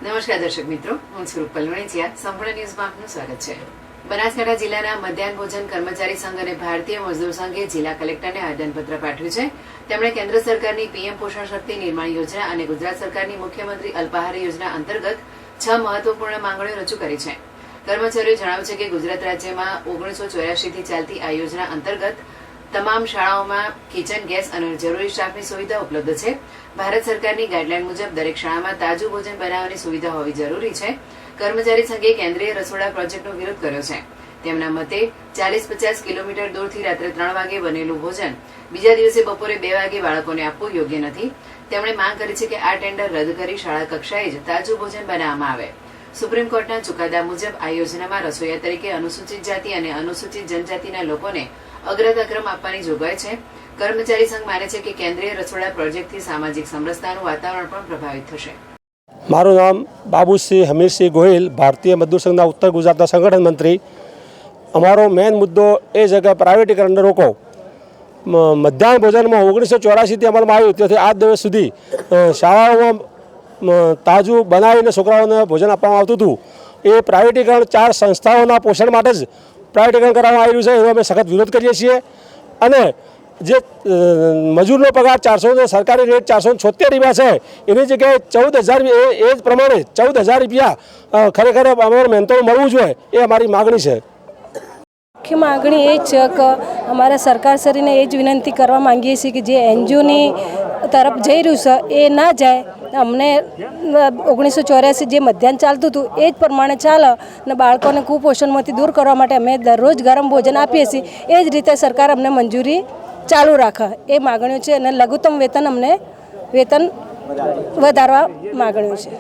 નમસ્કાર દર્શક મિત્રો, હું છું રૂપલ વણિચિયા. સંપૂર્ણ ન્યૂઝમાં આપનું સ્વાગત છે. બનાસકાંઠા જિલ્લાના મધ્યાહન ભોજન કર્મચારી સંઘ અને ભારતીય મજદૂર સંઘે જિલ્લા કલેક્ટરને આવેદનપત્ર પાઠવ્યું છે. તેમણે કેન્દ્ર સરકારની પીએમ પોષણ શક્તિ નિર્માણ યોજના અને ગુજરાત સરકારની મુખ્યમંત્રી અલ્પાહાર યોજના અંતર્ગત 6 મહત્વપૂર્ણ માંગણીઓ રજૂ કરી છે. કર્મચારીઓએ જણાવ્યું છે કે ગુજરાત રાજ્યમાં 1984 થી ચાલતી આ યોજના અંતર્ગત તમામ શાળાઓમાં કિચન ગેસ અને જરૂરી સ્ટાફની સુવિધા ઉપલબ્ધ છે. ભારત સરકારની ગાઈડલાઈન મુજબ દરેક શાળામાં તાજું ભોજન બનાવવાની સુવિધા હોવી જરૂરી છે. કર્મચારી સંઘે કેન્દ્રીય રસોડા પ્રોજેક્ટનો વિરોધ કર્યો છે. તેમના મતે 40-50 કિલોમીટર દૂરથી રાત્રે 3 વાગે બનેલું ભોજન બીજા દિવસે બપોરે 2 વાગે બાળકોને આપવું યોગ્ય નથી. તેમણે માંગ કરી છે કે આ ટેન્ડર રદ કરી શાળા કક્ષાએ જ તાજું ભોજન બનાવવામાં આવે. સુપ્રીમ કોર્ટના ચુકાદા મુજબ આ યોજનામાં રસોઈયા તરીકે અનુસૂચિત જાતિ અને અનુસૂચિત જનજાતિના લોકોને અગ્રતાક્રમ આપવાની જોગવાઈ છે. કર્મચારી સંઘ માને છે કે કેન્દ્રીય રસોડા પ્રોજેક્ટથી સામાજિક સમરસતાનું વાતાવરણ પણ પ્રભાવિત થશે. મારું નામ બાબુસિંહ હમીરસિંહ ગોહિલ, ભારતીય મજદૂર સંઘના ઉત્તર ગુજરાતના સંગઠન મંત્રી. અમારો મેઇન મુદ્દો એ છે કે પ્રાઇવેટીકરણને રોકો. મધ્યાહન ભોજનમાં 1984થી અમલમાં આવ્યું ત્યાંથી આજ દિવસ સુધી શાળાઓમાં તાજું બનાવીને છોકરાઓને ભોજન આપવામાં આવતું હતું. એ પ્રાઇવેટીકરણ 4 સંસ્થાઓના પોષણ માટે જ પ્રાઇવેટીકરણ કરવામાં આવ્યું છે. એનો અમે સખત વિરોધ કરીએ છીએ. અને જે મજૂરનો પગાર 400 સરકારી રેટ 476 રૂપિયા છે, એની જગ્યાએ 14,000 એ જ પ્રમાણે 14,000 રૂપિયા ખરેખર અમારે મહેનતોનું મળવું જોઈએ, એ અમારી માગણી છે. મુખ્ય માગણી એ છે કે અમારા સરકારશ્રીને એ જ વિનંતી કરવા માંગીએ છીએ કે જે એનજીઓની તરફ જઈ રહ્યું છે એ ના જાય. અમને 1984 જે મધ્યાહન ચાલતું હતું એ જ પ્રમાણે ચાલે અને બાળકોને કુપોષણમાંથી દૂર કરવા માટે અમે દરરોજ ગરમ ભોજન આપીએ છીએ. એ જ રીતે સરકાર અમને મંજૂરી ચાલુ રાખે એ માગણીઓ છે અને લઘુત્તમ વેતન વધારવા માગણીઓ છે.